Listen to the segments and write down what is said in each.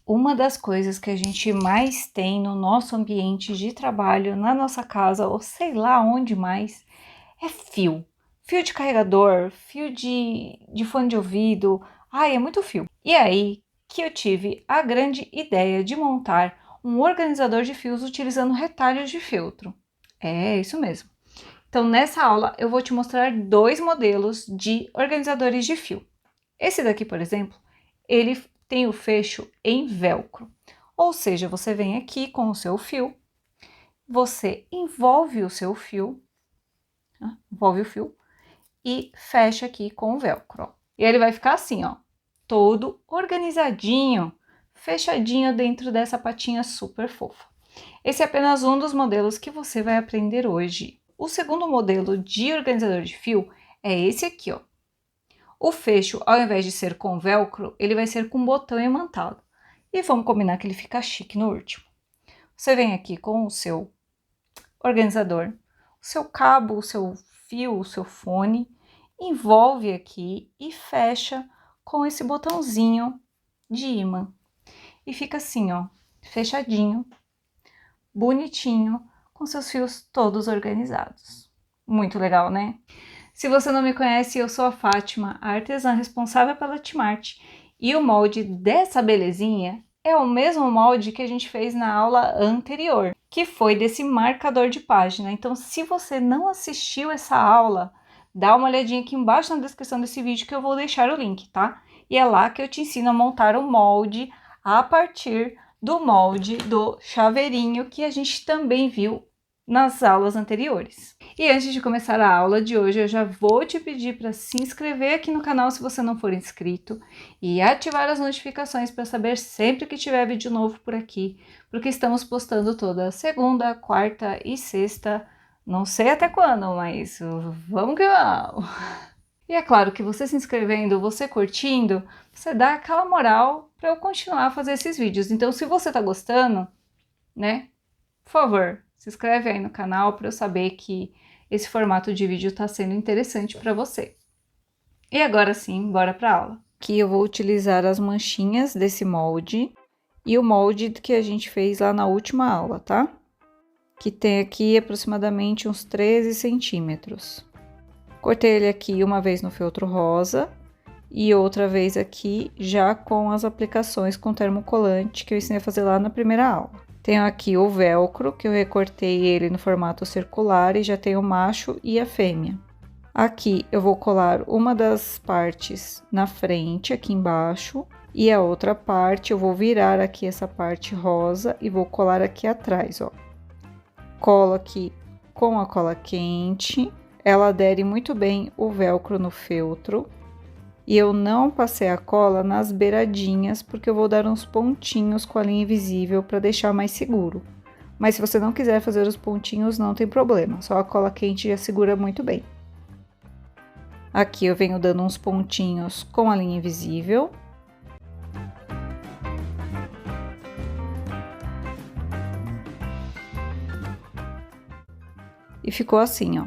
Uma das coisas que a gente mais tem no nosso ambiente de trabalho, na nossa casa, ou sei lá onde mais, é fio. Fio de carregador, fio de fone de ouvido. Ai, é muito fio. E aí que eu tive a grande ideia de montar um organizador de fios utilizando retalhos de feltro. É, isso mesmo. Então, nessa aula, eu vou te mostrar dois modelos de organizadores de fio. Esse daqui, por exemplo, ele tem o fecho em velcro. Ou seja, você vem aqui com o seu fio, você envolve o seu fio, envolve o fio e fecha aqui com o velcro. Ó. E ele vai ficar assim, ó, todo organizadinho, fechadinho dentro dessa patinha super fofa. Esse é apenas um dos modelos que você vai aprender hoje. O segundo modelo de organizador de fio é esse aqui, ó. O fecho, ao invés de ser com velcro, ele vai ser com botão imantado. E vamos combinar que ele fica chique no último. Você vem aqui com o seu organizador, o seu cabo, o seu fio, o seu fone, envolve aqui e fecha com esse botãozinho de ímã. E fica assim, ó, fechadinho, bonitinho, com seus fios todos organizados. Muito legal, né? Se você não me conhece, eu sou a Fátima, a artesã responsável pela Timarte, e o molde dessa belezinha é o mesmo molde que a gente fez na aula anterior, que foi desse marcador de página. Então, se você não assistiu essa aula, dá uma olhadinha aqui embaixo na descrição desse vídeo que eu vou deixar o link, tá? E é lá que eu te ensino a montar o molde a partir do molde do chaveirinho que a gente também viu nas aulas anteriores. E antes de começar a aula de hoje, eu já vou te pedir para se inscrever aqui no canal se você não for inscrito e ativar as notificações para saber sempre que tiver vídeo novo por aqui, porque estamos postando toda segunda, quarta e sexta, não sei até quando, mas vamos que vamos! E é claro que você se inscrevendo, você curtindo, você dá aquela moral para eu continuar a fazer esses vídeos. Então, se você tá gostando, né, por favor, se inscreve aí no canal para eu saber que esse formato de vídeo está sendo interessante para você. E agora sim, bora para a aula. Aqui eu vou utilizar as manchinhas desse molde e o molde que a gente fez lá na última aula, tá? Que tem aqui aproximadamente uns 13 centímetros. Cortei ele aqui uma vez no feltro rosa e outra vez aqui já com as aplicações com termocolante que eu ensinei a fazer lá na primeira aula. Tenho aqui o velcro, que eu recortei ele no formato circular e já tenho o macho e a fêmea. Aqui eu vou colar uma das partes na frente, aqui embaixo, e a outra parte eu vou virar aqui essa parte rosa e vou colar aqui atrás, ó. Colo aqui com a cola quente, ela adere muito bem o velcro no feltro. E eu não passei a cola nas beiradinhas, porque eu vou dar uns pontinhos com a linha invisível para deixar mais seguro. Mas se você não quiser fazer os pontinhos, não tem problema, só a cola quente já segura muito bem. Aqui eu venho dando uns pontinhos com a linha invisível. E ficou assim, ó,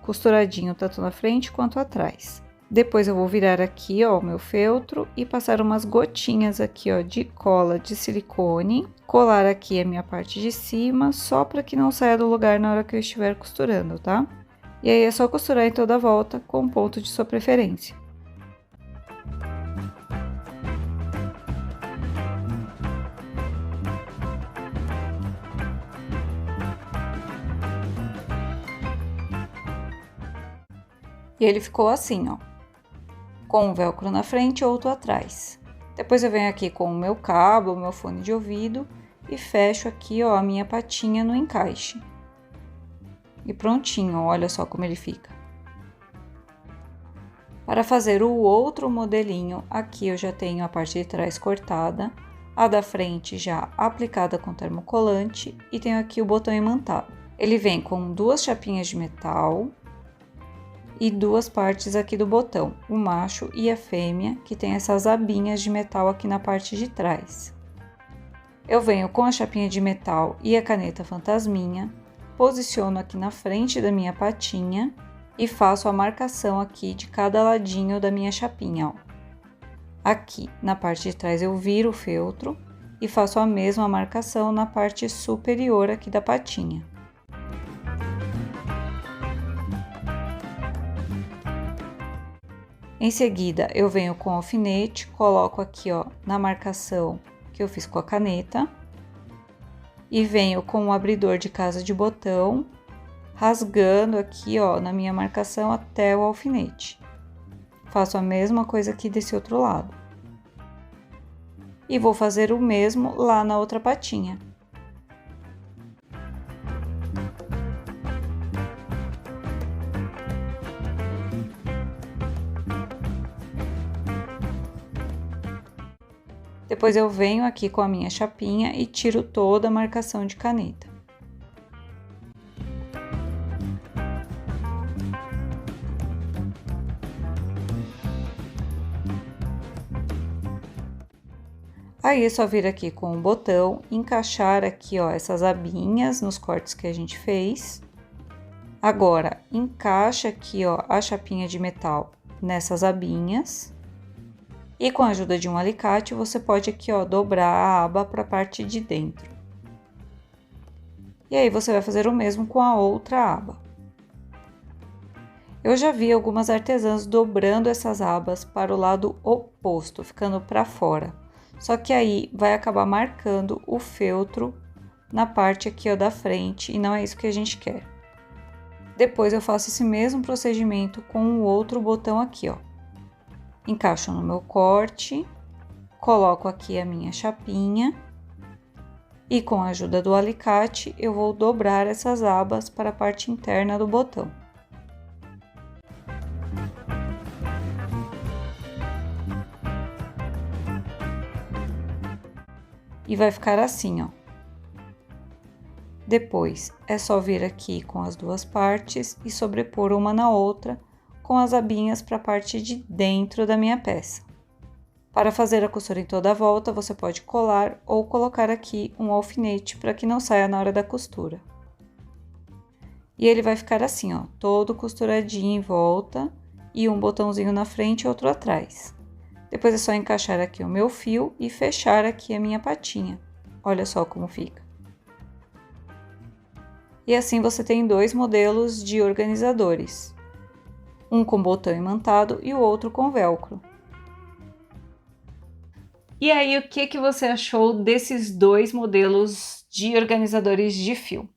costuradinho tanto na frente quanto atrás. Depois eu vou virar aqui, ó, o meu feltro e passar umas gotinhas aqui, ó, de cola de silicone. Colar aqui a minha parte de cima, só para que não saia do lugar na hora que eu estiver costurando, tá? E aí é só costurar em toda a volta com o ponto de sua preferência. E ele ficou assim, ó, com um velcro na frente e outro atrás. Depois eu venho aqui com o meu cabo, o meu fone de ouvido e fecho aqui, ó, a minha patinha no encaixe. E prontinho, olha só como ele fica. Para fazer o outro modelinho, aqui eu já tenho a parte de trás cortada, a da frente já aplicada com termocolante e tenho aqui o botão imantado. Ele vem com duas chapinhas de metal e duas partes aqui do botão, o macho e a fêmea, que tem essas abinhas de metal aqui na parte de trás. Eu venho com a chapinha de metal e a caneta fantasminha, posiciono aqui na frente da minha patinha e faço a marcação aqui de cada ladinho da minha chapinha, ó. Aqui na parte de trás eu viro o feltro e faço a mesma marcação na parte superior aqui da patinha. Em seguida, eu venho com o alfinete, coloco aqui, ó, na marcação que eu fiz com a caneta. E venho com o abridor de casa de botão, rasgando aqui, ó, na minha marcação até o alfinete. Faço a mesma coisa aqui desse outro lado. E vou fazer o mesmo lá na outra patinha. Depois eu venho aqui com a minha chapinha e tiro toda a marcação de caneta. Aí é só vir aqui com o botão, encaixar aqui, ó, essas abinhas nos cortes que a gente fez. Agora, encaixa aqui, ó, a chapinha de metal nessas abinhas. E com a ajuda de um alicate, você pode aqui, ó, dobrar a aba para a parte de dentro. E aí, você vai fazer o mesmo com a outra aba. Eu já vi algumas artesãs dobrando essas abas para o lado oposto, ficando para fora. Só que aí, vai acabar marcando o feltro na parte aqui, ó, da frente, e não é isso que a gente quer. Depois, eu faço esse mesmo procedimento com o outro botão aqui, ó. Encaixo no meu corte, coloco aqui a minha chapinha e com a ajuda do alicate eu vou dobrar essas abas para a parte interna do botão. E vai ficar assim, ó. Depois é só vir aqui com as duas partes e sobrepor uma na outra, com as abinhas para a parte de dentro da minha peça. Para fazer a costura em toda a volta, você pode colar ou colocar aqui um alfinete para que não saia na hora da costura. E ele vai ficar assim, ó, todo costuradinho em volta e um botãozinho na frente e outro atrás. Depois é só encaixar aqui o meu fio e fechar aqui a minha patinha. Olha só como fica. E assim você tem dois modelos de organizadores. Um com botão imantado e o outro com velcro. E aí, o que você achou desses dois modelos de organizadores de fio?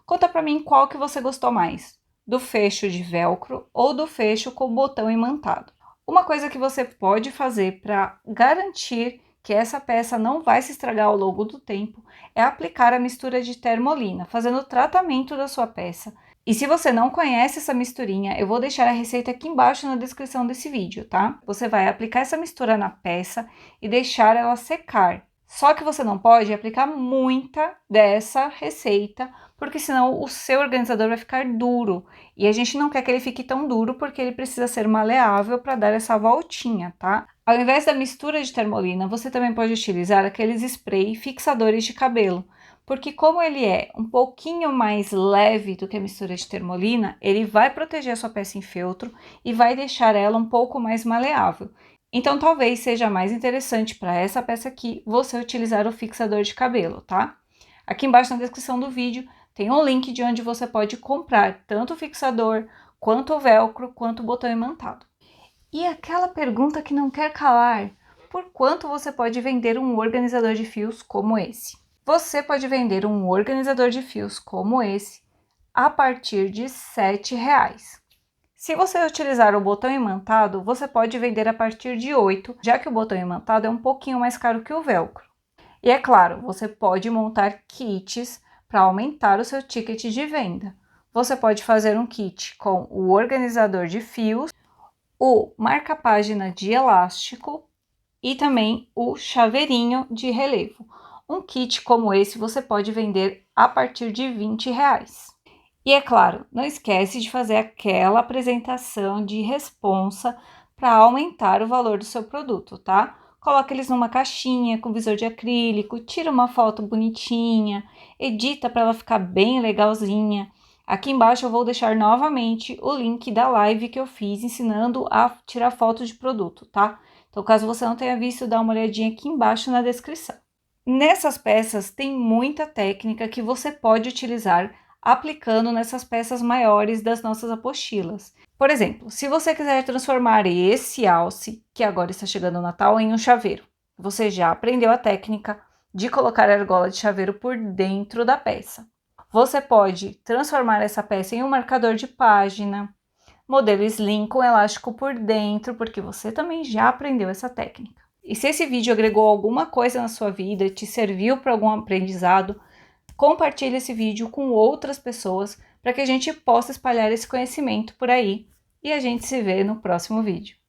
Conta pra mim qual que você gostou mais, do fecho de velcro ou do fecho com botão imantado. Uma coisa que você pode fazer para garantir que essa peça não vai se estragar ao longo do tempo é aplicar a mistura de termolina, fazendo o tratamento da sua peça. E se você não conhece essa misturinha, eu vou deixar a receita aqui embaixo na descrição desse vídeo, tá? Você vai aplicar essa mistura na peça e deixar ela secar. Só que você não pode aplicar muita dessa receita, porque senão o seu organizador vai ficar duro. E a gente não quer que ele fique tão duro, porque ele precisa ser maleável para dar essa voltinha, tá? Ao invés da mistura de termolina, você também pode utilizar aqueles spray fixadores de cabelo. Porque como ele é um pouquinho mais leve do que a mistura de termolina, ele vai proteger a sua peça em feltro e vai deixar ela um pouco mais maleável. Então, talvez seja mais interessante para essa peça aqui, você utilizar o fixador de cabelo, tá? Aqui embaixo na descrição do vídeo tem um link de onde você pode comprar tanto o fixador, quanto o velcro, quanto o botão imantado. E aquela pergunta que não quer calar, por quanto você pode vender um organizador de fios como esse? Você pode vender um organizador de fios como esse a partir de R$ 7,00. Se você utilizar o botão imantado, você pode vender a partir de 8, já que o botão imantado é um pouquinho mais caro que o velcro. E é claro, você pode montar kits para aumentar o seu ticket de venda. Você pode fazer um kit com o organizador de fios, o marca-página de elástico e também o chaveirinho de relevo. Um kit como esse você pode vender a partir de R$ 20,00. E é claro, não esquece de fazer aquela apresentação de responsa para aumentar o valor do seu produto, tá? Coloca eles numa caixinha com visor de acrílico, tira uma foto bonitinha, edita para ela ficar bem legalzinha. Aqui embaixo eu vou deixar novamente o link da live que eu fiz ensinando a tirar fotos de produto, tá? Então, caso você não tenha visto, dá uma olhadinha aqui embaixo na descrição. Nessas peças tem muita técnica que você pode utilizar aplicando nessas peças maiores das nossas apostilas. Por exemplo, se você quiser transformar esse alce, que agora está chegando o Natal, em um chaveiro, você já aprendeu a técnica de colocar a argola de chaveiro por dentro da peça. Você pode transformar essa peça em um marcador de página, modelo slim com elástico por dentro, porque você também já aprendeu essa técnica. E se esse vídeo agregou alguma coisa na sua vida, te serviu para algum aprendizado, compartilhe esse vídeo com outras pessoas para que a gente possa espalhar esse conhecimento por aí. E a gente se vê no próximo vídeo.